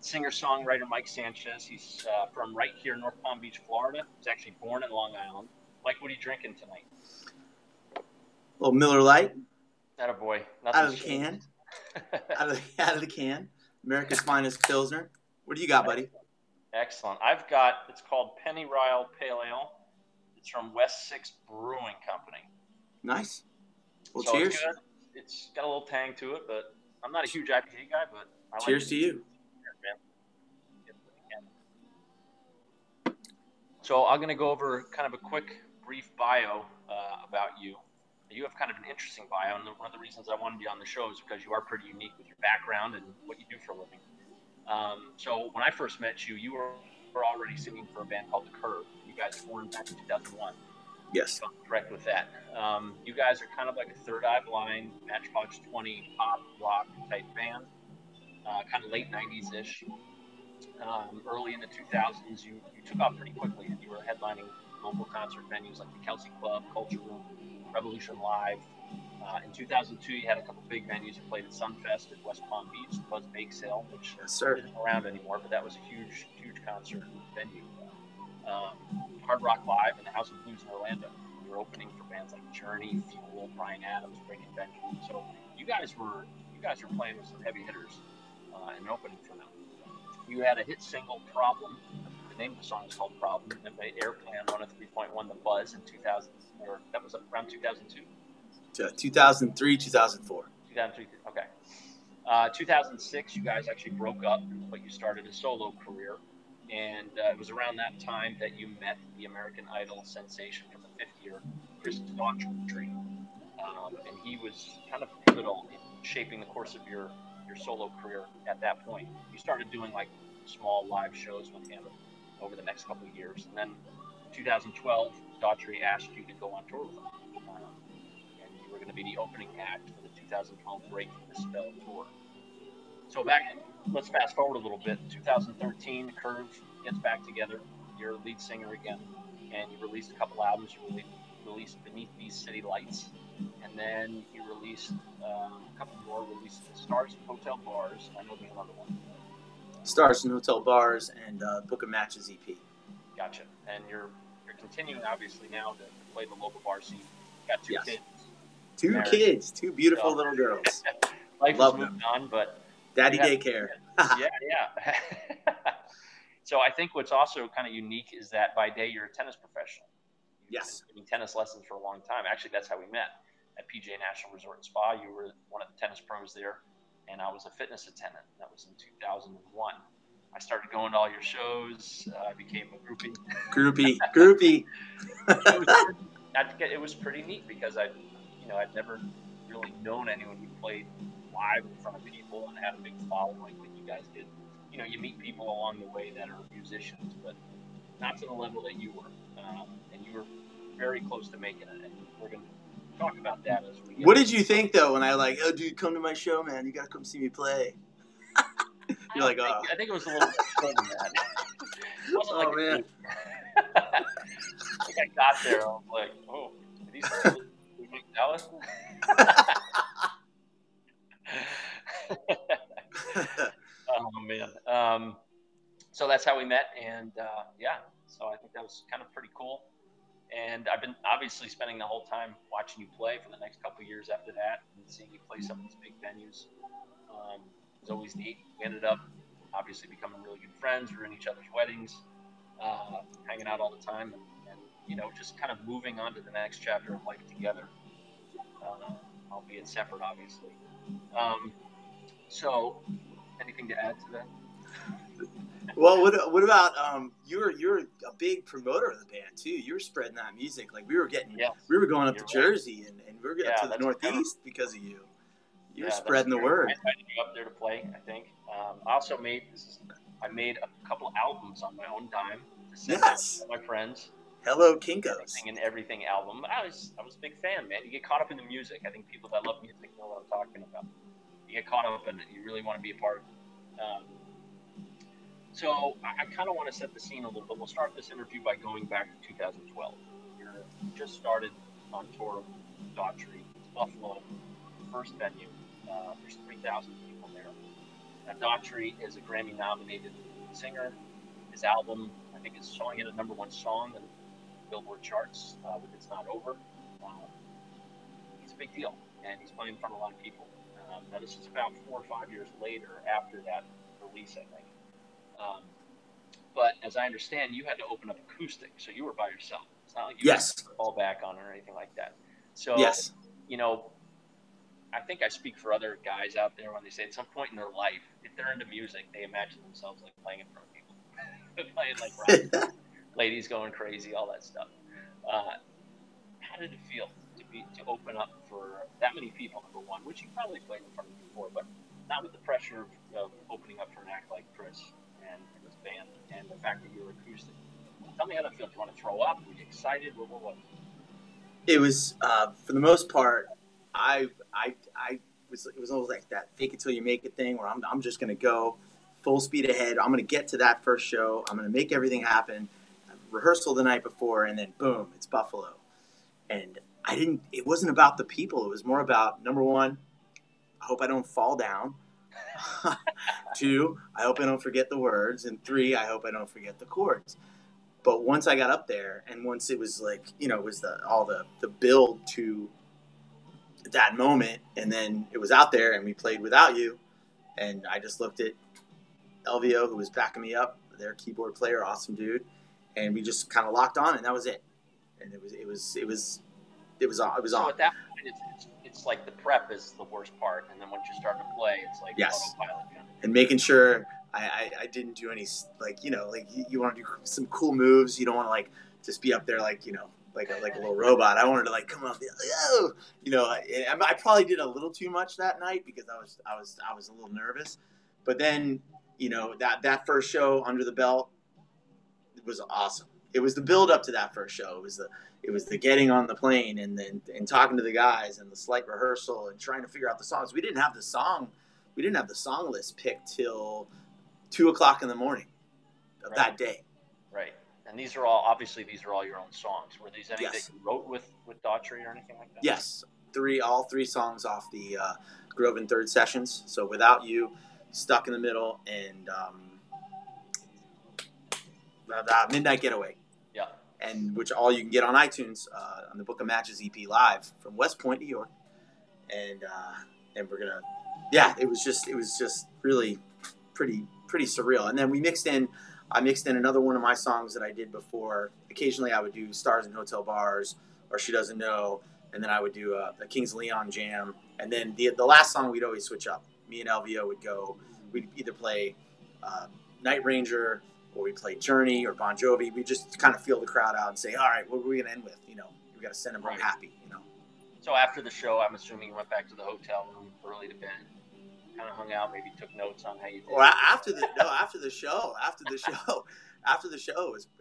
singer-songwriter Mike Sanchez. He's from right here, North Palm Beach, Florida. He's actually born in Long Island. Mike, what are you drinking tonight? A little Miller Lite. Atta boy. Out of the can. out of the can. America's finest Pilsner. What do you got, buddy? Excellent. It's called Pennyrile Pale Ale. It's from West 6 Brewing Company. Nice. Well, so cheers. It's good. It's got a little tang to it, but I'm not a huge IPA guy, but I cheers like to you. So I'm going to go over kind of a quick, brief bio about you. You have kind of an interesting bio, and one of the reasons I wanted you on the show is because you are pretty unique with your background and what you do for a living. So when I first met you, you were already singing for a band called The Curve. You guys formed back in 2001. Yes. If I'm correct with that. You guys are kind of like a Third Eye Blind, Matchbox 20 pop rock type band, kind of late 90s-ish. Early in the 2000s, you took off pretty quickly, and you were headlining local concert venues like the Kelsey Club, Culture Room, Revolution Live. In 2002, you had a couple big venues. You played at Sunfest at West Palm Beach, Buzz Bake Sale, which isn't around anymore, but that was a huge, huge concert venue. Hard Rock Live and the House of Blues in Orlando. You were opening for bands like Journey, Fuel, Bryan Adams, Breaking Benjamin. So you guys were playing with some heavy hitters and opening for them. You had a hit single, Problem. The name of the song is called Problem. And made airplay on 103.1 The Buzz in 2000, or that was around 2002? 2003, 2004. 2003, okay. 2006, you guys actually broke up, but you started a solo career. And it was around that time that you met the American Idol sensation from the fifth year, Chris Daughtry. And he was kind of pivotal in shaping the course of your solo career at that point. You started doing like small live shows with him over the next couple of years. And then in 2012, Daughtry asked you to go on tour with him. And you were going to be the opening act for the 2012 Breaking the Spell tour. So let's fast forward a little bit. 2013, The Curve gets back together. You're a lead singer again, and you released a couple albums. You released Beneath These City Lights, and then you released a couple more. Released Stars and Hotel Bars. I know there's another one. Stars and Hotel Bars and Book of Matches EP. Gotcha. And you're continuing obviously now to play the local bar scene. You got two kids. Two kids, two beautiful little girls. Life has moved on, but. Daddy daycare. Yeah. So I think what's also kind of unique is that by day you're a tennis professional. You've been giving tennis lessons for a long time. Actually, that's how we met at PGA National Resort and Spa. You were one of the tennis pros there, and I was a fitness attendant. That was in 2001. I started going to all your shows. I became a groupie. Groupie. It was pretty neat because I'd never really known anyone who played live in front of people and had a big following like you guys did. You meet people along the way that are musicians, but not to the level that you were. And you were very close to making it, and we're going to talk about that as we get. What did you think, though, when I oh, dude, come to my show, man. You got to come see me play. You're like, oh. I think it was a little bit more than that. It wasn't like man. I think I got there, I was like, oh, are these people doing Dallas? Oh man. So that's how we met, and so I think that was kind of pretty cool. And I've been obviously spending the whole time watching you play for the next couple of years after that, and seeing you play some of these big venues. It was always neat. We ended up obviously becoming really good friends. We were in each other's weddings, hanging out all the time, and just kind of moving on to the next chapter of life together, albeit separate, obviously. So, anything to add to that? Well, what about you're a big promoter of the band too. You were spreading that music. Like we were going up to Jersey and we were getting to the Northeast because of you. You were spreading the word. I invited you up there to play, I think. I also made a couple albums on my own dime to send out to my friends. Hello, Kinkos. Everything album. I was a big fan, man. You get caught up in the music. I think people that love music know what I'm talking about. You get caught up in it. You really want to be a part of it. So I kind of want to set the scene a little bit. We'll start this interview by going back to 2012. You just started on tour with Daughtry, Buffalo, first venue. There's 3,000 people there. Daughtry is a Grammy-nominated singer. His album, I think, is showing it a #1 song in the Billboard charts with "It's Not Over." He's a big deal, and he's playing in front of a lot of people. Now, this is about 4 or 5 years later after that release, I think. But as I understand, you had to open up acoustic, so you were by yourself. It's not like you had to fall back on it or anything like that. So, you know, I think I speak for other guys out there when they say at some point in their life, if they're into music, they imagine themselves like playing in front of people, playing like rock, ladies going crazy, all that stuff. How did it feel to open up for that many people, number one, which you probably played in front of before, but not with the pressure of opening up for an act like Chris and his band, and the fact that you were acoustic? Tell me how that felt. Do you want to throw up? Were you excited? What was it? It was, for the most part, it was almost like that fake it till you make it thing where I'm just going to go full speed ahead. I'm going to get to that first show. I'm going to make everything happen. Rehearsal the night before, and then boom, it's Buffalo. And it wasn't about the people. It was more about, number one, I hope I don't fall down. 2, I hope I don't forget the words. And 3, I hope I don't forget the chords. But once I got up there, and once it was like, you know, it was all the build to that moment, and then it was out there, and we played Without You, and I just looked at LVO, who was backing me up, their keyboard player, awesome dude, and we just kind of locked on, and that was it. And it was so on. At that point, it's like the prep is the worst part, and then once you start to play, it's like autopilot. And making sure I didn't do any, like, you know, like you want to do some cool moves. You don't want to like just be up there like, you know, like a little robot. I wanted to like come up, and be like, oh, you know. I probably did a little too much that night because I was a little nervous. But then, you know, that first show under the belt, it was awesome. It was the build up to that first show. It was the getting on the plane and then talking to the guys and the slight rehearsal and trying to figure out the songs. We didn't have the song list picked till 2:00 in the morning of that day. Right. And these are all your own songs. Were these any that you wrote with Daughtry or anything like that? Yes. All three songs off the Grove and Third sessions. So Without You, Stuck in the Middle, and Midnight Getaway. Yeah. And which all you can get on iTunes on the Book of Matches EP live from West Point, New York. And we're gonna, it was just really pretty surreal. And then I mixed in another one of my songs that I did before. Occasionally I would do Stars in Hotel Bars or She Doesn't Know, and then I would do a Kings of Leon jam. And then the last song we'd always switch up. Me and LVO would go. We'd either play Night Ranger, or we play Journey or Bon Jovi. We just kind of feel the crowd out and say, all right, what are we going to end with? You know, we got to send them home happy, you know. So after the show, I'm assuming you went back to the hotel room early to bed, kind of hung out, maybe took notes on how you did. Well, after the show,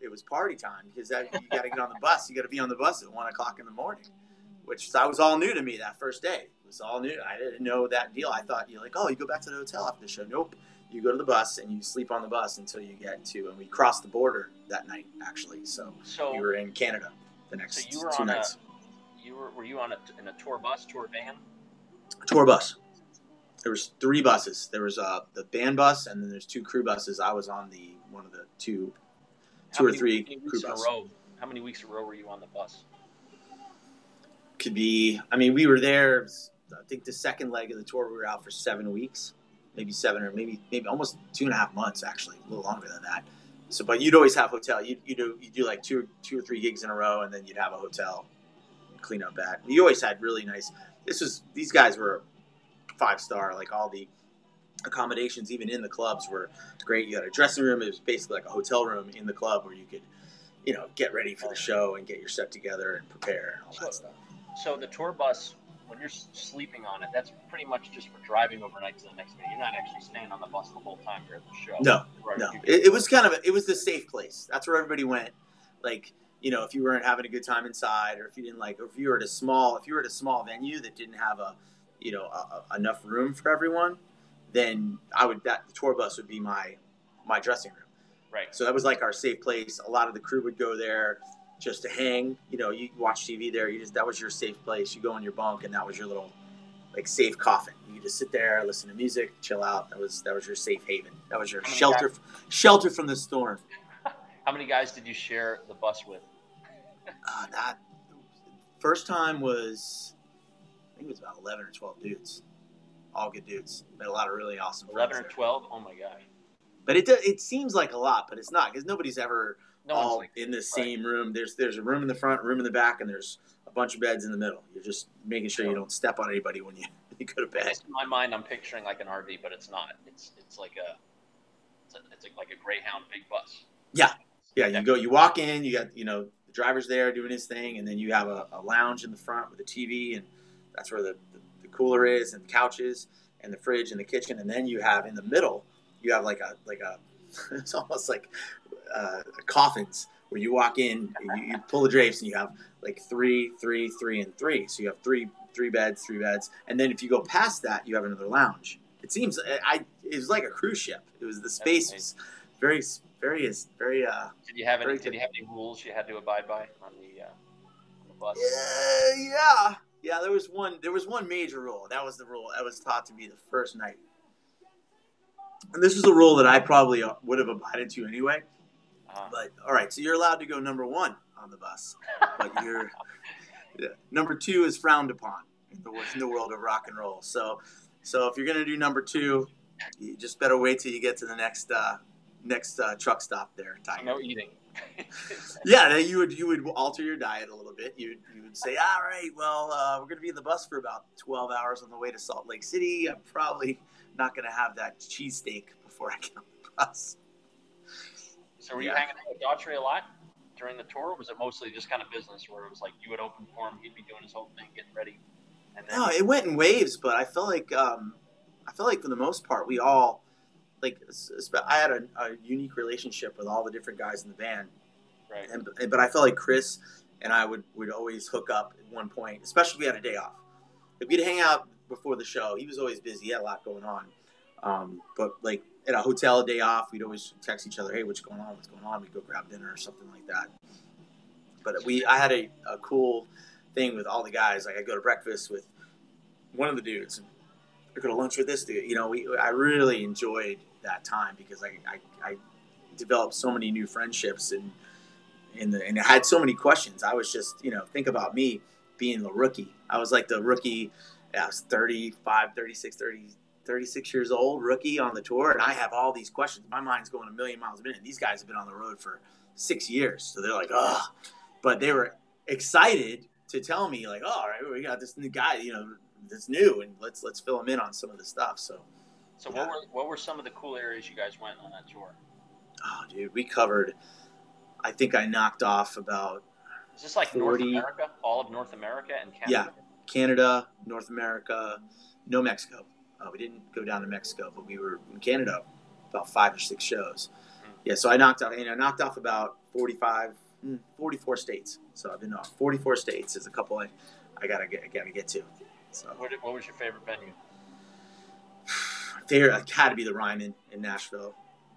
it was party time because you got to get on the bus. You got to be on the bus at 1:00 in the morning, which that was all new to me that first day. It was all new. I didn't know that deal. I thought you're like, oh, you go back to the hotel after the show. Nope. You go to the bus and you sleep on the bus until you get to, and we crossed the border that night, actually. So we were in Canada the next 2 nights. Were you in a tour bus, tour van? Tour bus. There was 3 buses. There was the band bus, and then there's 2 crew buses. I was on one of the two or three crew buses. How many weeks in a row were you on the bus? Could be. I mean, we were there. I think the second leg of the tour, we were out for 7 weeks. Maybe 7 or maybe almost 2.5 months, actually, a little longer than that. So, but you'd always have hotel. You do like two or three gigs in a row, and then you'd have a hotel, clean up at. You always had really nice. These guys were 5-star. Like all the accommodations, even in the clubs, were great. You had a dressing room. It was basically like a hotel room in the club where you could, you know, get ready for the show and get your set together and prepare and all that stuff. So the tour bus, when you're sleeping on it, that's pretty much just for driving overnight to the next day. You're not actually staying on the bus the whole time you're at the show. No. It was it was the safe place. That's where everybody went. Like, you know, if you weren't having a good time inside, or if you didn't or if you were at a small venue that didn't have enough room for everyone, then the tour bus would be my dressing room. Right. So that was like our safe place. A lot of the crew would go there just to hang. You know, you watch TV there. That was your safe place. You go in your bunk, and that was your little like safe coffin. You could just sit there, listen to music, chill out. That was your safe haven. That was your shelter from the storm. How many guys did you share the bus with? That first time was, I think it was about 11 or 12 dudes. All good dudes. Met a lot of really awesome 11 or 12? Oh my gosh. But it seems like a lot, but it's not, because nobody's ever all like, in the same room. There's a room in the front, room in the back, and there's a bunch of beds in the middle. You're just making sure you don't step on anybody when you go to bed. In my mind, I'm picturing like an RV, but it's not. It's like like a Greyhound big bus. Yeah. You walk in, you got the driver's there doing his thing, and then you have a lounge in the front with a TV, and that's where the cooler is, and the couches, and the fridge, and the kitchen, and then you have in the middle. You have like a it's almost like coffins where you walk in, you pull the drapes, and you have like 3, 3, 3, and 3. So you have three beds, and then if you go past that, you have another lounge. It seems it was like a cruise ship. It was the space was very. Did you have any rules you had to abide by on the bus? Yeah. There was one major rule. That was the rule that was taught to me the first night. And this is a rule that I probably would have abided to anyway. But all right, so you're allowed to go number 1 on the bus, but number 2 is frowned upon in the world of rock and roll. So if you're gonna do number 2, you just better wait till you get to the next truck stop there. So no eating. Yeah, then you would alter your diet a little bit. You would say, all right, well, we're going to be in the bus for about 12 hours on the way to Salt Lake City. I'm probably not going to have that cheesesteak before I get on the bus. So were you hanging out with Daughtry a lot during the tour, or was it mostly just kind of business where it was like you would open for him, he'd be doing his whole thing, getting ready? And then no, it went in waves, but I felt like for the most part we all, like, I had a unique relationship with all the different guys in the band. Right. But I felt like Chris and I would always hook up at one point, especially if we had a day off. If we'd hang out before the show, he was always busy. He had a lot going on. But like at a hotel, a day off, we'd always text each other, hey, what's going on? We'd go grab dinner or something like that. But I had a cool thing with all the guys. Like, I'd go to breakfast with one of the dudes, and I'd go to lunch with this dude. I really enjoyed that time because I developed so many new friendships and I had so many questions. I was just, think about me being the rookie. I was like the rookie. I was 36 years old, rookie on the tour, and I have all these questions. My mind's going a million miles a minute. These guys have been on the road for 6 years, so they're like, ugh. But they were excited to tell me, like, oh, all right, we got this new guy, that's new, and let's fill him in on some of the stuff. So yeah. What were some of the cool areas you guys went on that tour? Oh, dude, we covered. I think I knocked off about. Is this like 40, North America, all of North America and Canada? Yeah, Canada, North America, no Mexico. We didn't go down to Mexico, but we were in Canada about 5 or 6 shows. Mm-hmm. Yeah, so I knocked off about 44 states. So I've been off 44 states. There's a couple I gotta get to. So what was your favorite venue? It had to be the Ryman in Nashville.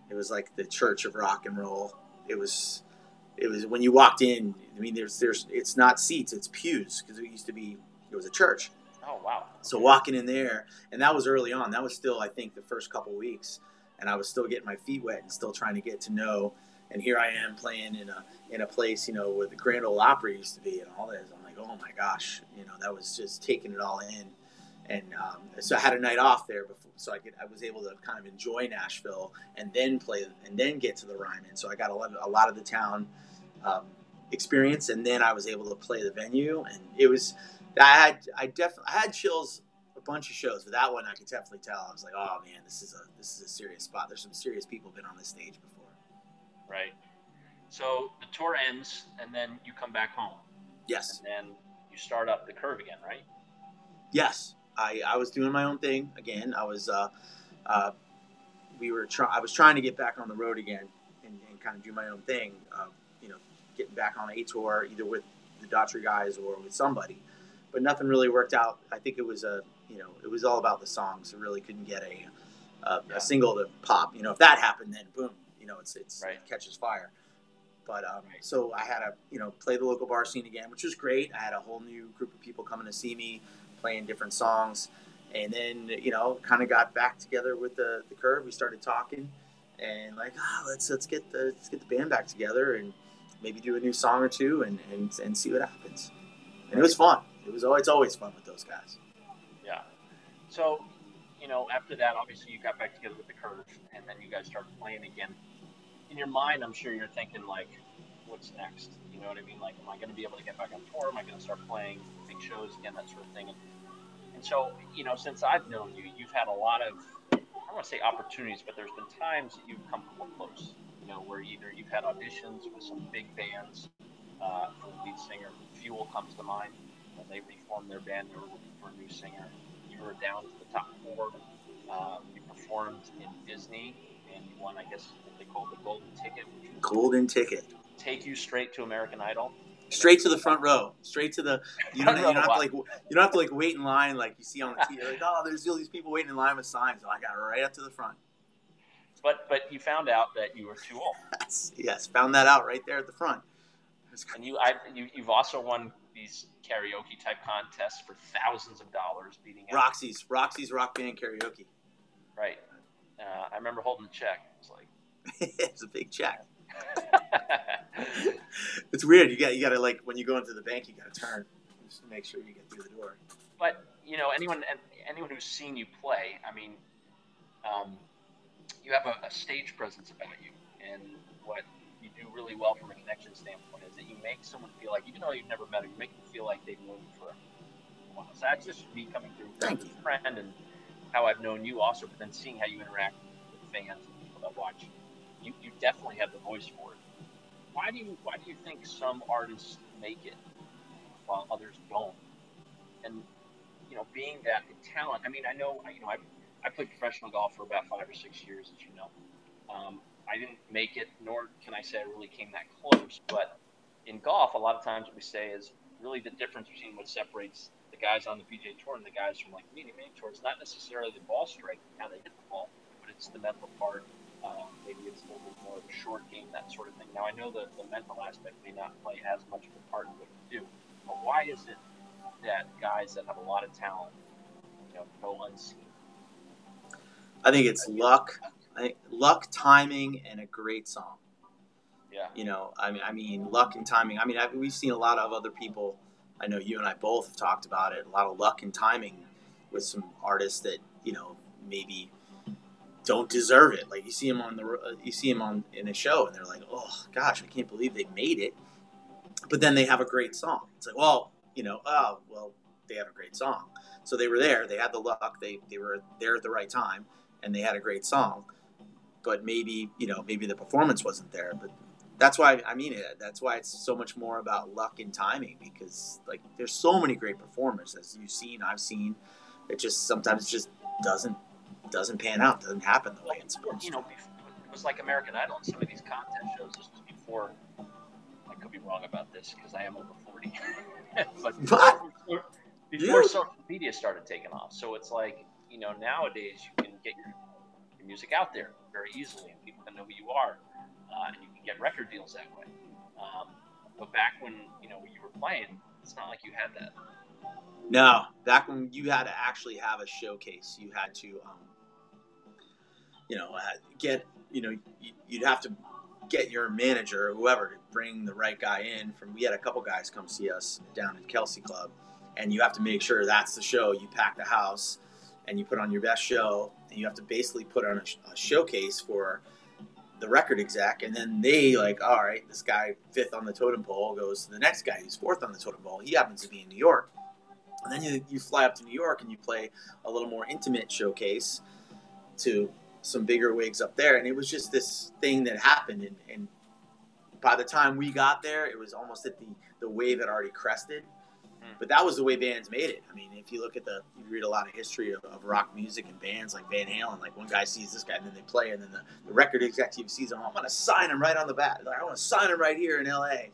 It was like the church of rock and roll. It was when you walked in. I mean, there's it's not seats, it's pews, because it was a church. Oh wow! So walking in there, and that was early on. That was still, I think, the first couple weeks, and I was still getting my feet wet and still trying to get to know. And here I am playing in a place, where the Grand Ole Opry used to be and all this. I'm like, oh my gosh, that was just taking it all in. And so I had a night off there before, so I was able to kind of enjoy Nashville and then play and then get to the Ryman. So I got a lot of the town experience, and then I was able to play the venue, and it was. I had chills a bunch of shows, but that one I could definitely tell. I was like, oh man, this is a serious spot. There's some serious people been on this stage before. Right. So the tour ends, and then you come back home. Yes. And then you start up the curve again, right? Yes. I was doing my own thing again. I was I was trying to get back on the road again and kind of do my own thing. Getting back on a tour either with the Daughtry guys or with somebody. But nothing really worked out. I think it was it was all about the songs. I really couldn't get a single to pop. If that happened, then boom, it's right. It catches fire. But so I had to play the local bar scene again, which was great. I had a whole new group of people coming to see me, playing different songs, And then, kind of got back together with the Curve. We started talking, and like, let's get the band back together and maybe do a new song or two and see what happens. And it was fun. It's always fun with those guys. Yeah. So, after that, obviously you got back together with the Curve, and then you guys started playing again. In your mind, I'm sure you're thinking, like, what's next? You know what I mean? Like, am I going to be able to get back on tour? Am I going to start playing big shows again, that sort of thing? And so, since I've known you, you've had a lot of, I don't want to say opportunities, but there's been times that you've come close, where either you've had auditions with some big bands, for the lead singer. Fuel comes to mind. When they reformed their band, they were looking for a new singer. You were down to the top 4. You performed in Disney, and you won, I guess, what they call the Golden Ticket. Golden Ticket. Take you straight to American Idol. Straight to the front row. Straight to the. You don't have to wait in line like you see on the TV. Like, there's all these people waiting in line with signs. I got right up to the front. But you found out that you were too old. Yes, found that out right there at the front. And you've also won these karaoke type contests for thousands of dollars, beating out Roxy's Rock Band Karaoke. Right. I remember holding the check. It's like it's a big check. It's weird. You got to, like, when you go into the bank, you got to turn just to make sure you get through the door. But anyone who's seen you play, I mean, you have a stage presence about you, and what you do really well from a connection standpoint is that you make someone feel like, even though you've never met them, you make them feel like they've known you for a while. So that's just me coming through as a friend and how I've known you also, but then seeing how you interact with fans and people that watch. You definitely have the voice for it. Why do you think some artists make it while others don't? And being that talent, I mean, I know I played professional golf for about 5 or 6 years, as you know. I didn't make it, nor can I say I really came that close. But in golf, a lot of times what we say is really the difference between what separates the guys on the PGA Tour and the guys from like the medium tour is not necessarily the ball strike and how they hit the ball, but it's the mental part. Maybe it's a little bit more of a short game, that sort of thing. Now, I know the mental aspect may not play as much of a part in what you do, but why is it that guys that have a lot of talent, go unseen? I think it's luck. Luck, timing, and a great song. Yeah. I mean, luck and timing. I mean, we've seen a lot of other people. I know you and I both have talked about it. A lot of luck and timing with some artists that maybe don't deserve it. Like you see them in a show, and they're like, "Oh gosh, I can't believe they made it." But then they have a great song. It's like, well, they have a great song. So they were there. They had the luck. They were there at the right time, and they had a great song. But maybe the performance wasn't there. But that's why that's why it's so much more about luck and timing, because like there's so many great performers, as you've seen, I've seen. It just sometimes doesn't pan out, doesn't happen the way it's supposed to. It was like American Idol and some of these contest shows. This was before. I could be wrong about this because I am over 40. But before social media started taking off, so it's like nowadays you can get your music out there very easily, and people can know who you are, and you can get record deals that way. But back when you were playing, it's not like you had that. No, back when you had to actually have a showcase, you had to, you'd have to get your manager or whoever to bring the right guy in. We had a couple guys come see us down at Kelsey Club, and you have to make sure that's the show. You pack the house, and you put on your best show, and you have to basically put on a showcase for the record exec, and then they like, all right, this guy 5th on the totem pole goes to the next guy who's 4th on the totem pole. He happens to be in New York. And then you fly up to New York and you play a little more intimate showcase to some bigger wigs up there. And it was just this thing that happened. And by the time we got there, it was almost at the wave had already crested. But that was the way bands made it. I mean, if you look at you read a lot of history of rock music and bands like Van Halen, like one guy sees this guy and then they play, and then the record executive sees him, I'm going to sign him right on the bat. Like, I want to sign him right here in LA.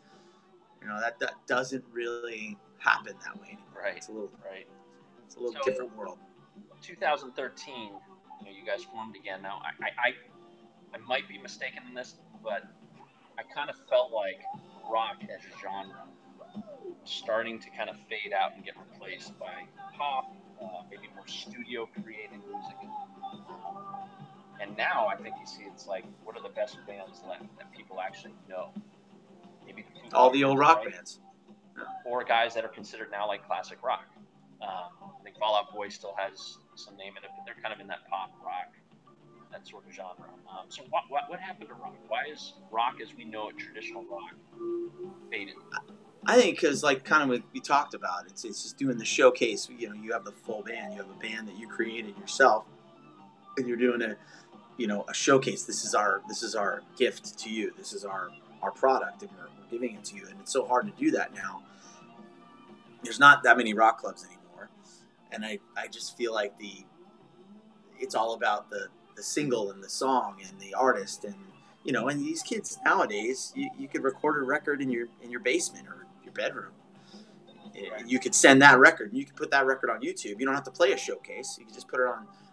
That doesn't really happen that way anymore. Right. It's a little different world. 2013, you guys formed again. Now, I might be mistaken in this, but I kind of felt like rock as a genre starting to kind of fade out and get replaced by pop maybe more studio created music. And now I think you see it's like, what are the best bands that people actually know? Maybe all the old rock bands. Or guys that are considered now like classic rock. I think Fall Out Boy still has some name in it, but they're kind of in that pop rock, that sort of genre. So what happened to rock? Why is rock as we know it, traditional rock, faded? I think because, like, kind of what we talked about, it's just doing the showcase. You know, you have the full band. You have a band that you created yourself, and you're doing a showcase. This is our gift to you. This is our product, and we're giving it to you. And it's so hard to do that now. There's not that many rock clubs anymore, and I just feel like it's all about the single and the song and the artist, and and these kids nowadays, you could record a record in your basement or your bedroom. Right. You could send that record, and you could put that record on YouTube. You don't have to play a showcase. You can just put it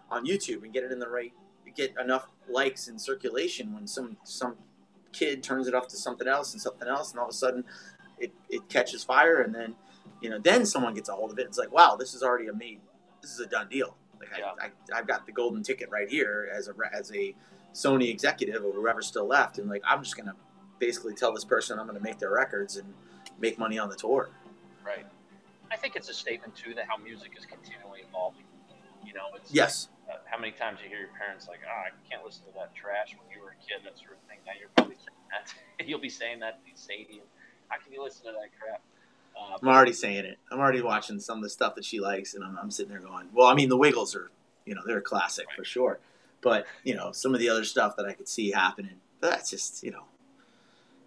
on YouTube and get it in the right, get enough likes and circulation when some kid turns it off to something else, and all of a sudden it catches fire, and then then someone gets a hold of it. It's like, wow, this is already this is a done deal. Like, yeah. I've got the golden ticket right here as a Sony executive or whoever's still left, and like, I'm just gonna basically tell this person I'm gonna make their records and make money on the tour. Right. I think it's a statement too that how music is continually evolving. It's yes. How many times you hear your parents like, "Oh, I can't listen to that trash when you were a kid," that sort of thing. Now you're probably saying that. You'll be saying that to Sadie. How can you listen to that crap? I'm already saying it. I'm already watching some of the stuff that she likes, and I'm sitting there going, well, I mean, the Wiggles are, they're a classic for sure. But, some of the other stuff that I could see happening, but that's just,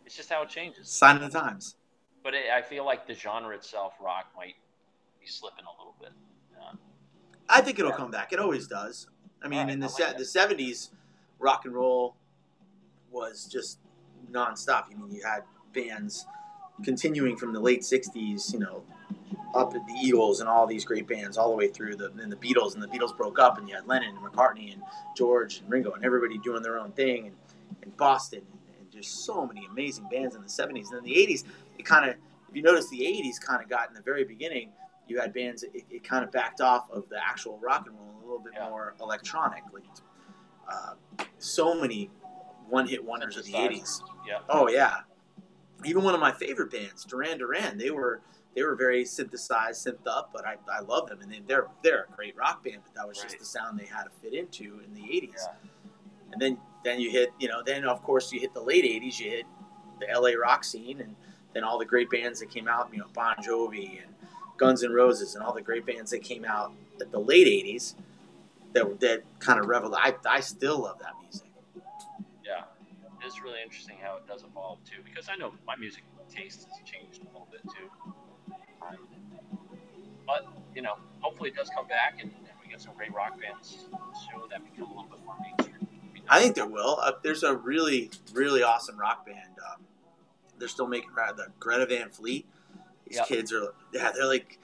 it's just how it changes. Sign of the times. But I feel like the genre itself, rock, might be slipping a little bit. I think it'll come back. It always does. I mean, in the 70s, rock and roll was just nonstop. I mean, you had bands continuing from the late 60s, up at the Eagles and all these great bands all the way through the Beatles, and the Beatles broke up, and you had Lennon and McCartney and George and Ringo and everybody doing their own thing, and Boston, and just so many amazing bands in the 70s. And then the 80s, it kind of, if you notice, the 80s kind of got in the very beginning, you had bands, it kind of backed off of the actual rock and roll, a little bit more electronic, like so many one-hit wonders of the 80s. Yeah. Oh, yeah. Even one of my favorite bands, Duran Duran, they were very synthesized, synthed up, but I love them, and they're a great rock band, but that was just the sound they had to fit into in the 80s. Yeah. And then you hit, then of course you hit the late 80s, you hit the LA rock scene, and then all the great bands that came out, Bon Jovi and Guns N' Roses and all the great bands that came out at the late 80s that kind of revolutionized. I still love that music. Yeah. It's really interesting how it does evolve too, because I know my music taste has changed a little bit too. But hopefully it does come back, and we get some great rock bands soon that become a little bit more mainstream. I think there will. There's a really, really awesome rock band. They're still making the Greta Van Fleet. These kids are, they're like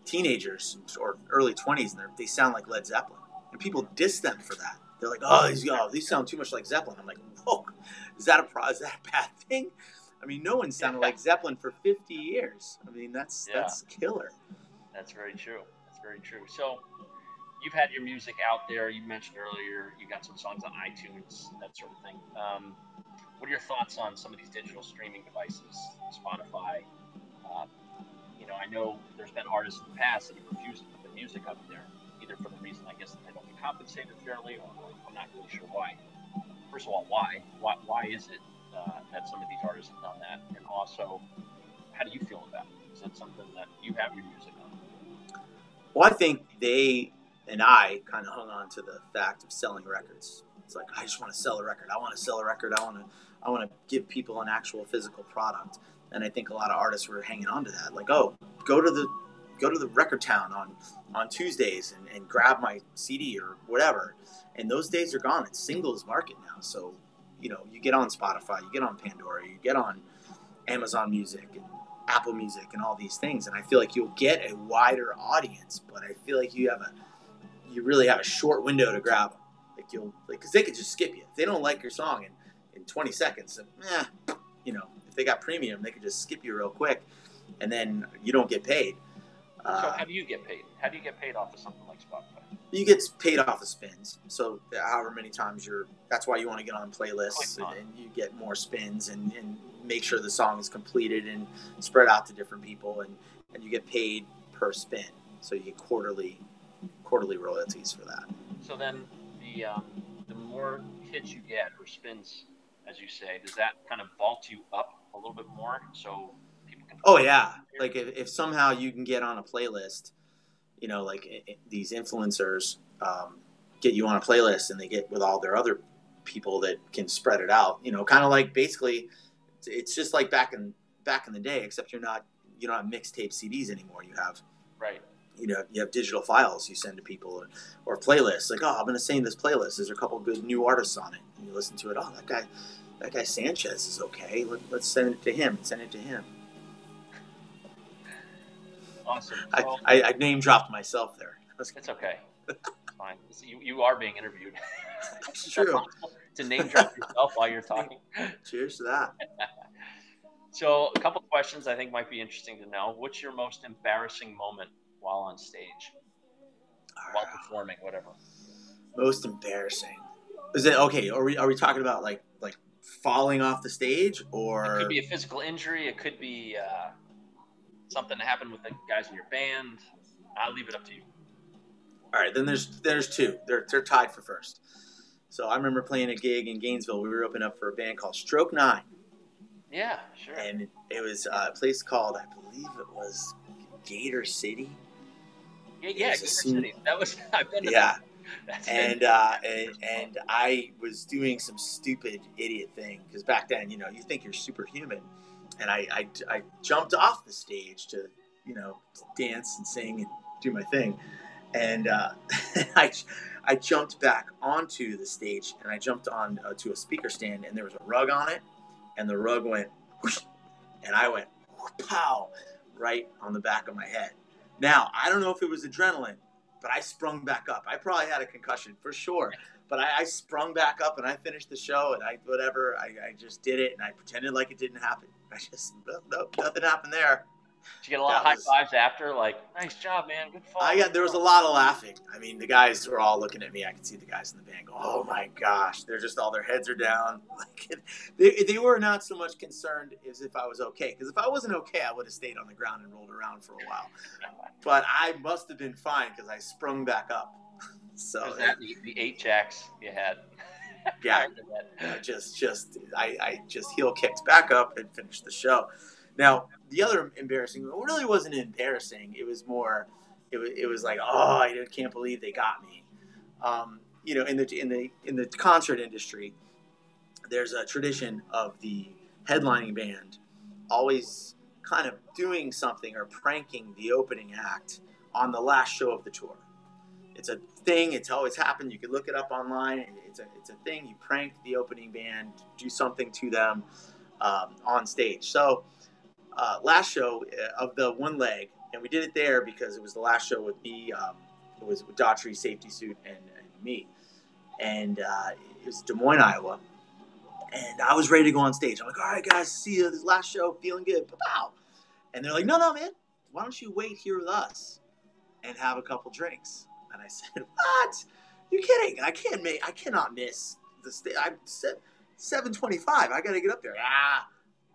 teenagers or early 20s, and they sound like Led Zeppelin, and people diss them for that. They're like, these sound too much like Zeppelin. I'm like, whoa, is that a bad thing? I mean, no one sounded like Zeppelin for 50 years. I mean, that's killer. That's very true. So you've had your music out there. You mentioned earlier you got some songs on iTunes, that sort of thing. What are your thoughts on some of these digital streaming devices, Spotify? I know there's been artists in the past that have refused to put their music up there, either for the reason, I guess, that they don't get compensated fairly, or I'm not really sure why. First of all, why? Why is it that some of these artists have done that? And also, how do you feel about it? Is that something that you have your music on? Well, I think they and I kind of hung on to the fact of selling records. It's like, I just want to sell a record. I want to sell a record. I want to give people an actual physical product. And I think a lot of artists were hanging on to that. Like, go to the record town on Tuesdays and grab my CD or whatever. And those days are gone. It's singles market now. So, you get on Spotify, you get on Pandora, you get on Amazon Music and Apple Music and all these things. And I feel like you'll get a wider audience, but I feel like you really have a short window to grab them. Because they could just skip you. If they don't like your song in 20 seconds, if they got premium, they could just skip you real quick, and then you don't get paid. So how do you get paid? How do you get paid off of something like Spotify? You get paid off of spins. So however many times that's why you want to get on playlists and you get more spins and make sure the song is completed and spread out to different people and you get paid per spin. So you get quarterly royalties for that. So then the more hits you get or spins, as you say, does that kind of vault you up a little bit more so people can? Oh yeah, like if somehow you can get on a playlist, you know, like these influencers get you on a playlist and they get with all their other people that can spread it out. You know, kind of like basically, it's just like back in the day, except you don't have mixtape CDs anymore. You have you have digital files you send to people or playlists. Like, oh, I'm going to sing this playlist. There's a couple good new artists on it. And you listen to it. Oh, that guy Sanchez is okay. Let's send it to him. Awesome. I name dropped myself there. It's okay. It's fine. You are being interviewed. It's true. To name drop yourself while you're talking. Cheers to that. So a couple questions I think might be interesting to know. What's your most embarrassing moment while on stage? While performing, whatever. Most embarrassing. Is it okay? Are we talking about like falling off the stage, or it could be a physical injury? It could be something that happened with the guys in your band. I'll leave it up to you. All right, then there's two. They're tied for first. So I remember playing a gig in Gainesville. We were opening up for a band called Stroke 9. Yeah, sure. And it was a place called, I believe it was Gator City. Yeah, Gator City. That was, I've been to that. And I was doing some stupid idiot thing because back then, you think you're superhuman, and I jumped off the stage to dance and sing and do my thing, and I jumped back onto the stage and I jumped on to a speaker stand and there was a rug on it, and the rug went whoosh, and I went pow right on the back of my head. Now I don't know if it was adrenaline, but I sprung back up. I probably had a concussion for sure, but I sprung back up and I finished the show and I just did it and I pretended like it didn't happen. Nope, nothing happened there. Did you get a lot of high fives after? Like, nice job, man. Good fall. There was a lot of laughing. I mean, the guys were all looking at me. I could see the guys in the band go, oh my gosh. They're just all their heads are down. Like, they were not so much concerned as if I was okay. Because if I wasn't okay, I would have stayed on the ground and rolled around for a while. But I must have been fine because I sprung back up. So was that the 8 jacks you had? Yeah. I just heel kicked back up and finished the show. Now, the other embarrassing, it really wasn't embarrassing. It was more, it was like, oh, I can't believe they got me. In the concert industry, there's a tradition of the headlining band always kind of doing something or pranking the opening act on the last show of the tour. It's a thing. It's always happened. You can look it up online. It's a thing. You prank the opening band, do something to them on stage. So. Last show of the one leg, and we did it there because it was the last show with me. It was with Daughtry, Safety Suit, and me. And it was Des Moines, Iowa. And I was ready to go on stage. I'm like, all right, guys, see you. This last show, feeling good. Pow! And they're like, no, man. Why don't you wait here with us and have a couple drinks? And I said, what? You kidding? I cannot miss the stage. I'm 7:25. I got to get up there.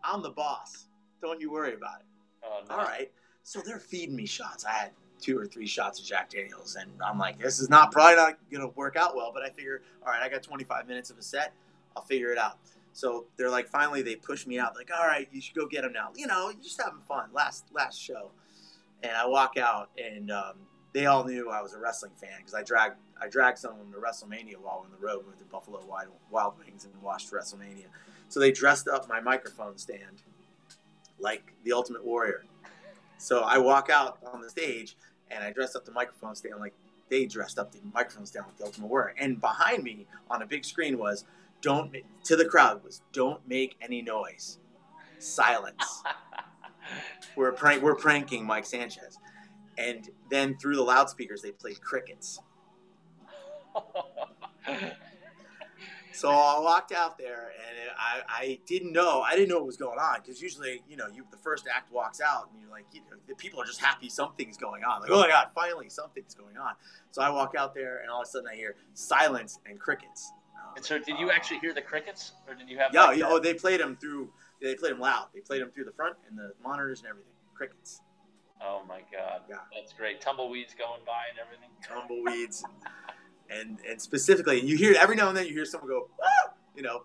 I'm the boss. Don't you worry about it. Oh, no. All right. So they're feeding me shots. I had 2 or 3 shots of Jack Daniels, and I'm like, this is probably not going to work out well, but I figure, all right, I got 25 minutes of a set. I'll figure it out. So they're like, finally, they push me out. Like, all right, you should go get them now. You're just having fun. Last show. And I walk out, and they all knew I was a wrestling fan because I dragged some of them to WrestleMania while on the road with the Buffalo Wild Wings and watched WrestleMania. So they dressed up my microphone stand like the Ultimate Warrior. So I walk out on the stage and I dress up the microphone stand like they dressed up the microphone stand like the Ultimate Warrior. And behind me on a big screen was, don't make any noise. Silence. We're pranking Mike Sanchez. And then through the loudspeakers they played crickets. So I walked out there, and I didn't know what was going on, because usually, the first act walks out, and you're like, the people are just happy something's going on. Like, oh my God, finally something's going on. So I walk out there, and all of a sudden I hear silence and crickets. And so, did you actually hear the crickets, or did you have? Yeah. Oh, they played them loud. They played them through the front and the monitors and everything. Crickets. Oh my God. Yeah. That's great. Tumbleweeds going by and everything. Tumbleweeds. And specifically, you hear every now and then you hear someone go, ah!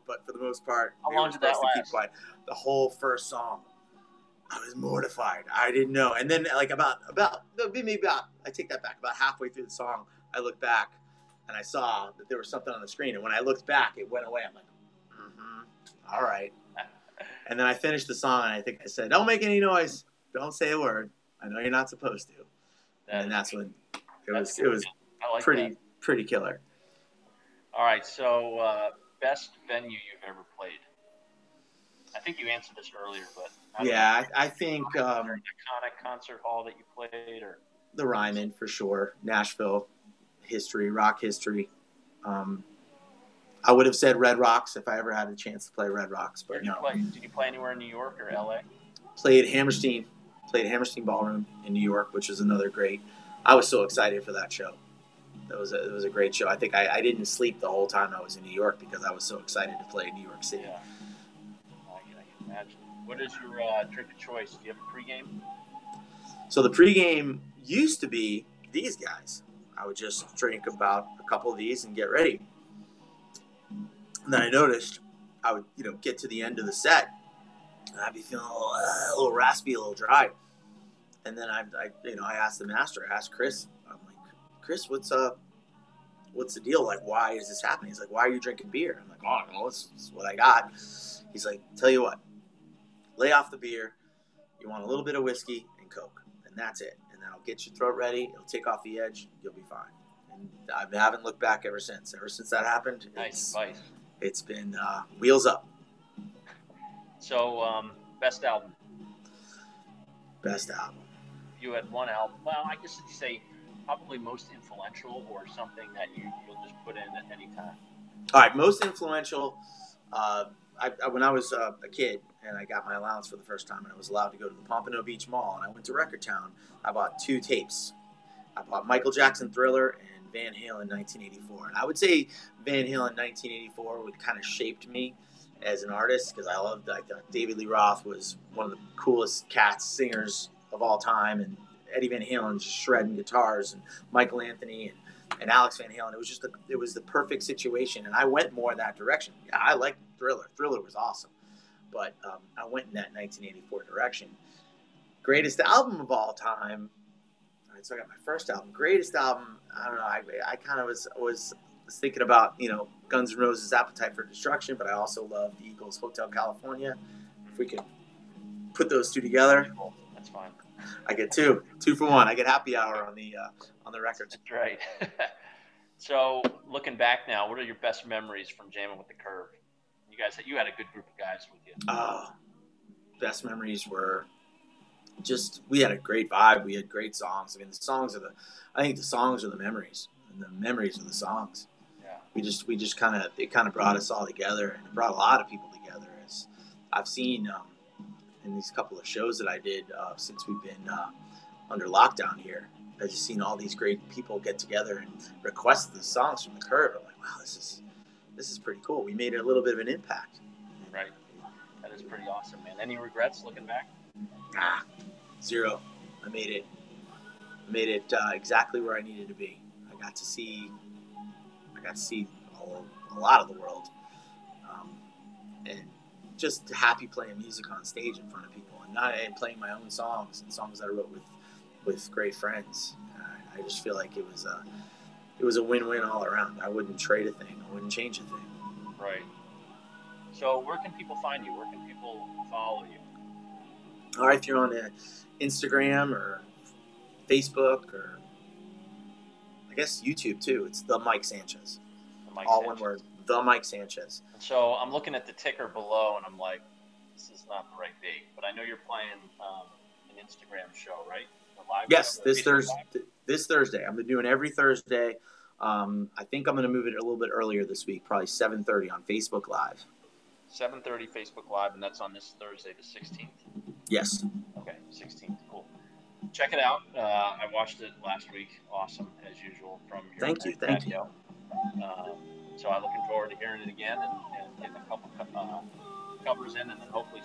But for the most part, how long did that last? Keep quiet. The whole first song, I was mortified. I didn't know. And then, like maybe I take that back. About halfway through the song, I looked back and I saw that there was something on the screen. And when I looked back, it went away. I'm like, all right. And then I finished the song, and I think I said, "Don't make any noise. Don't say a word. I know you're not supposed to." And that's when it was like pretty killer. All right, so best venue you've ever played? I think you answered this earlier, but I think iconic concert hall that you played, or the Ryman for sure. Nashville history, rock history. I would have said Red Rocks if I ever had a chance to play Red Rocks, but no. Did you play anywhere in New York or LA? Played Hammerstein Ballroom in New York, which is another great. I was so excited for that show. It was a great show. I think I didn't sleep the whole time I was in New York because I was so excited to play in New York City. Yeah, I can imagine. What is your drink of choice? Do you have a pregame? So the pregame used to be these guys. I would just drink about a couple of these and get ready. And then I noticed I would, get to the end of the set, and I'd be feeling a little raspy, a little dry. And then I asked the master, I asked Chris, I'm like, Chris, what's the deal? Like, why is this happening? He's like, why are you drinking beer? I'm like, oh, no, this is what I got. He's like, tell you what, lay off the beer. You want a little bit of whiskey and Coke, and that's it. And that'll get your throat ready. It'll take off the edge. You'll be fine. And I haven't looked back ever since. Ever since that happened. Nice advice. It's been wheels up. So, best album? Best album. You had one album. Well, I guess you'd say probably most influential, or something that you'll just put in at any time. All right, most influential. When I was a kid and I got my allowance for the first time and I was allowed to go to the Pompano Beach Mall and I went to Record Town, I bought 2 tapes. I bought Michael Jackson Thriller and Van Halen 1984. And I would say Van Halen 1984 would kind of shaped me as an artist because I thought David Lee Roth was one of the coolest singers of all time, and Eddie Van Halen just shredding guitars, and Michael Anthony and Alex Van Halen. It was the perfect situation, and I went more in that direction. Yeah, I liked Thriller. Thriller was awesome, but I went in that 1984 direction. Greatest album of all time. All right, so I got my first album. Greatest album. I don't know. I kind of was thinking about Guns N' Roses' Appetite for Destruction, but I also love the Eagles' Hotel California. If we could put those two together, that's fine. I get 2 for 1. I get happy hour on the records. That's right. So looking back now, what are your best memories from jamming with the Curve? You had a good group of guys with you. Best memories were just we had a great vibe. We had great songs. I mean, the songs are the memories, and the memories are the songs. Yeah. We just kind of brought us all together, and it brought a lot of people together. As I've seen in these couple of shows that I did since we've been under lockdown here, I've just seen all these great people get together and request the songs from the Curve. I'm like, wow, this is pretty cool. We made a little bit of an impact. Right. That is pretty awesome, man. Any regrets looking back? Zero. I made it exactly where I needed to be. I got to see a lot of the world, and just happy playing music on stage in front of people, and playing my own songs and songs that I wrote with great friends. I just feel like it was a win-win all around. I wouldn't trade a thing. I wouldn't change a thing. Right. So where can people find you? Where can people follow you? All right, if you're on Instagram or Facebook or I guess YouTube too, it's the Mike Sanchez. All one word, the Mike Sanchez. So I'm looking at the ticker below, and I'm like, this is not the right date. But I know you're playing an Instagram show, right? Yes, this Thursday. I'm doing every Thursday I think I'm going to move it a little bit earlier this week, probably 7:30 on Facebook Live. 7:30 Facebook Live, and that's on this Thursday, the 16th? Yes. Okay, 16th. Cool. Check it out. I watched it last week. Awesome, as usual, from your patio. So I'm looking forward to hearing it again and getting a couple covers in, and then hopefully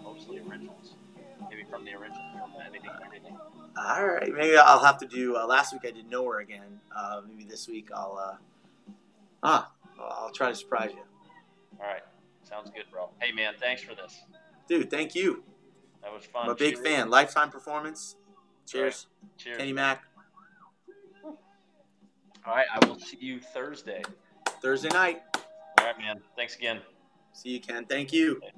mostly originals. Maybe from the original, from everything. All right. Maybe I'll have to do, last week I did Nowhere Again. Maybe this week I'll try to surprise you. All right. Sounds good, bro. Hey, man, thanks for this. Dude, thank you. That was fun. I'm a big fan. Lifetime performance. Cheers. Right. Cheers. Kenny Mac. All right. I will see you Thursday night. All right, man. Thanks again. See you, Ken. Thank you. Okay.